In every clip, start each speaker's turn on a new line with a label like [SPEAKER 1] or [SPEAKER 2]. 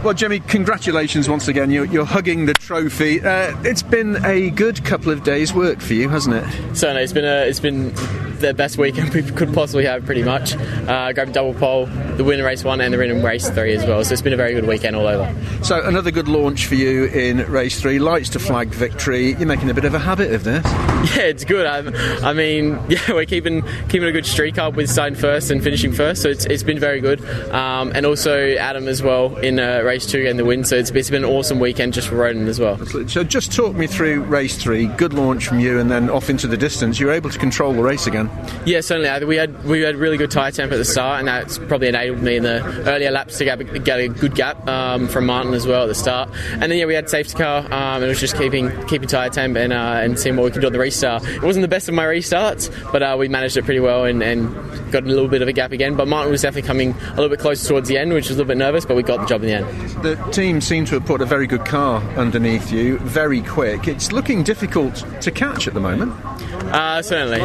[SPEAKER 1] Well, Jimmy, congratulations once again. You're hugging the trophy. It's been a good couple of days' work for you, hasn't it?
[SPEAKER 2] Certainly, it's been the best weekend we could possibly have, pretty much. Grabbed double pole, the winner race 1 and the winner race 3 as well. So it's been a very good weekend all over.
[SPEAKER 1] So another good launch for you in race 3. Lights to flag victory. You're making a bit of a habit of this.
[SPEAKER 2] Yeah, it's good. I mean, we're keeping a good streak up with starting first and finishing first. So it's been very good. And also Adam as well in race 2 getting the win. So it's been an awesome weekend just for Rodin as well.
[SPEAKER 1] Absolutely. So just talk me through race 3. Good launch from you, and then off into the distance. You were able to control the race again.
[SPEAKER 2] Yeah, certainly. We had really good tyre temp at the start, and that's probably enabled me in the earlier laps to get a good gap from Martin as well at the start. And then we had safety car, and it was just keeping tyre temp and seeing what we could do on the restart. It wasn't the best of my restarts, but we managed it pretty well and got a little bit of a gap again. But Martin was definitely coming a little bit closer towards the end, which was a little bit nervous, but we got the job in the end.
[SPEAKER 1] The team seemed to have put a very good car underneath you, very quick. It's looking difficult to catch at the moment.
[SPEAKER 2] Certainly.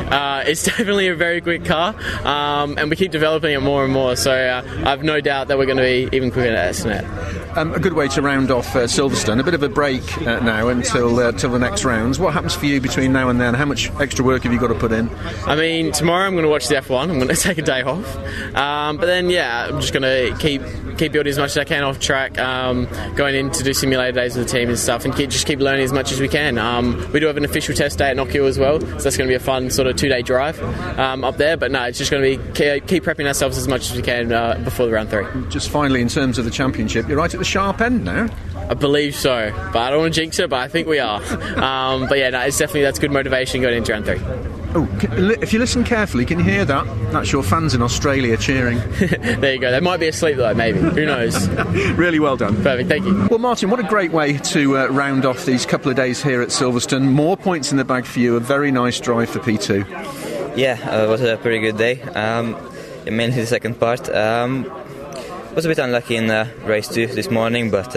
[SPEAKER 2] It's definitely a very quick car, and we keep developing it more and more, so I have no doubt that we're going to be even quicker at SNET.
[SPEAKER 1] A good way to round off Silverstone. A bit of a break now until the next rounds. What happens for you between now and then? How much extra work have you got to put in?
[SPEAKER 2] I mean, tomorrow I'm going to watch the F1. I'm going to take a day off. But then, I'm just going to keep building as much as I can off track, going in to do simulator days with the team and stuff, and keep learning as much as we can. We do have an official test day at Knockhill as well, so that's going to be a fun sort of 2-day drive up there. But no, it's just going to be keep prepping ourselves as much as we can before the round 3.
[SPEAKER 1] Just finally, in terms of the championship, you're right at the sharp end now.
[SPEAKER 2] I believe so, but I don't want to jinx it, but I think we are. That's good motivation going into round 3.
[SPEAKER 1] Oh, if you listen carefully, can you hear that? That's your fans in Australia cheering.
[SPEAKER 2] There you go. They might be asleep though, maybe. Who knows?
[SPEAKER 1] Really well done.
[SPEAKER 2] Perfect, thank you.
[SPEAKER 1] Well, Martin, what a great way to round off these couple of days here at Silverstone. More points in the bag for you. A very nice drive for P2.
[SPEAKER 3] Yeah, it was a pretty good day. Mainly the second part. Was a bit unlucky in race 2 this morning, but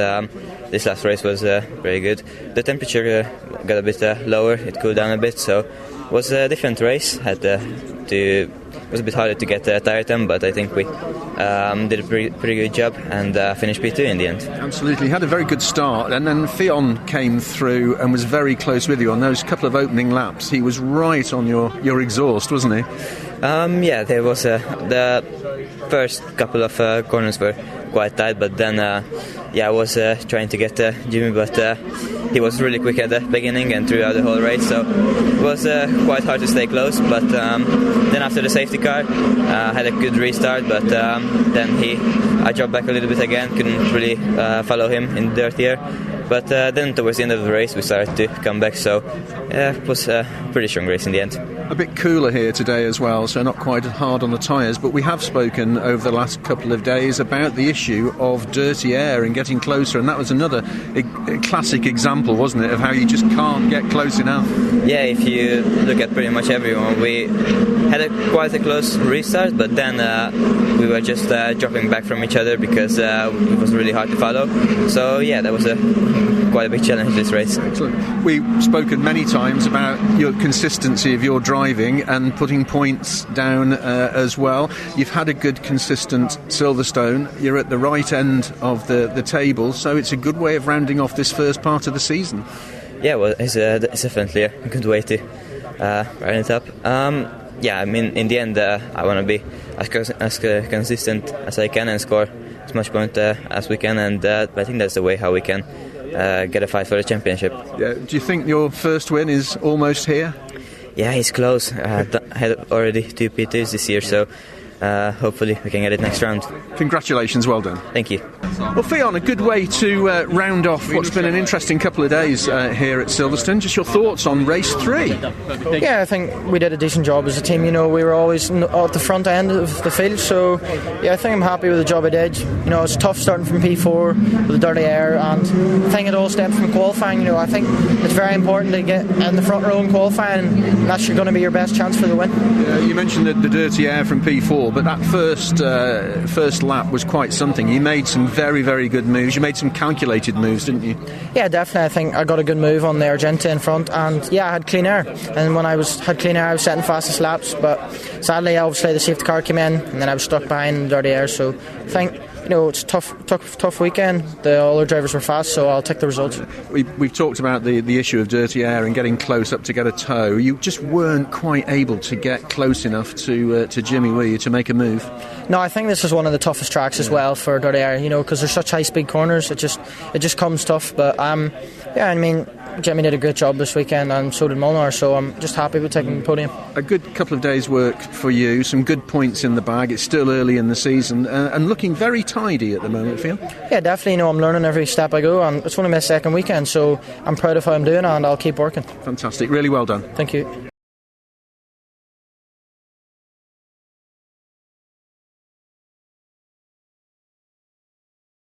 [SPEAKER 3] this last race was very good. The temperature got a bit lower, it cooled down a bit, so it was a different race. It was a bit harder to get tire temp, but I think we did a pretty good job and finished P2 in the end. Absolutely,
[SPEAKER 1] had a very good start, and then Fionn came through and was very close with you on those couple of opening laps. He was right on your exhaust, wasn't he?
[SPEAKER 3] There was the first couple of corners were quite tight, but then I was trying to get Jimmy, but he was really quick at the beginning and throughout the whole race, so it was quite hard to stay close. But then after the safety car, I had a good restart, but then I dropped back a little bit again, couldn't really follow him in the dirt here. But then towards the end of the race we started to come back, so it was a pretty strong race in the end.
[SPEAKER 1] A bit cooler here today as well, so not quite hard on the tyres, but we have spoken over the last couple of days about the issue of dirty air and getting closer, and that was another classic example, wasn't it, of how you just can't get close enough.
[SPEAKER 3] Yeah, if you look at pretty much everyone, we had quite a close restart, but then we were just dropping back from each other because it was really hard to follow. So yeah, that was quite a big challenge this race.
[SPEAKER 1] Excellent. We've spoken many times about your consistency of your driving and putting points down as well. You've had a good consistent Silverstone. You're at the right end of the table, so it's a good way of rounding off this first part of the season.
[SPEAKER 3] Yeah, well, it's definitely a good way to round it up. I mean, in the end, I want to be as consistent as I can and score as much points as we can, and I think that's the way how we can get a fight for the championship.
[SPEAKER 1] Yeah. Do you think your first win is almost here?
[SPEAKER 3] Yeah, it's close. I had already 2 P2s this year, so hopefully we can get it next round.
[SPEAKER 1] Congratulations, well done.
[SPEAKER 3] Thank you.
[SPEAKER 1] Well, Fionn, a good way to round off what's been an interesting couple of days here at Silverstone. Just your thoughts on race 3?
[SPEAKER 4] Yeah, I think we did a decent job as a team. We were always at the front end of the field, so yeah, I think I'm happy with the job I did. It's tough starting from P4 with the dirty air, and I think it all stemmed from qualifying. I think it's very important to get in the front row in qualifying, and that's going to be your best chance for the win.
[SPEAKER 1] You mentioned the dirty air from P4, but that first lap was quite something. You made some very, very good moves. You made some calculated moves, didn't you?
[SPEAKER 4] Yeah, definitely. I think I got a good move on the Argenta in front, and yeah, I had clean air. And when I had clean air, I was setting fastest laps, but sadly, obviously, the safety car came in, and then I was stuck behind the dirty air. So I think it's a tough weekend. The other drivers were fast, so I'll take the results.
[SPEAKER 1] We've talked about the issue of dirty air and getting close up to get a tow. You just weren't quite able to get close enough to Jimmy, were you, to make a move?
[SPEAKER 4] No, I think this is one of the toughest tracks as well for dirty air, because there's such high speed corners. It just comes tough. But Jimmy did a great job this weekend, and so did Molnár, so I'm just happy with taking the podium.
[SPEAKER 1] A good couple of days' work for you, some good points in the bag. It's still early in the season, and looking very tidy at the moment, Fionn.
[SPEAKER 4] Yeah, definitely. I'm learning every step I go, and it's only my second weekend, so I'm proud of how I'm doing, and I'll keep working.
[SPEAKER 1] Fantastic, really well done.
[SPEAKER 4] Thank you.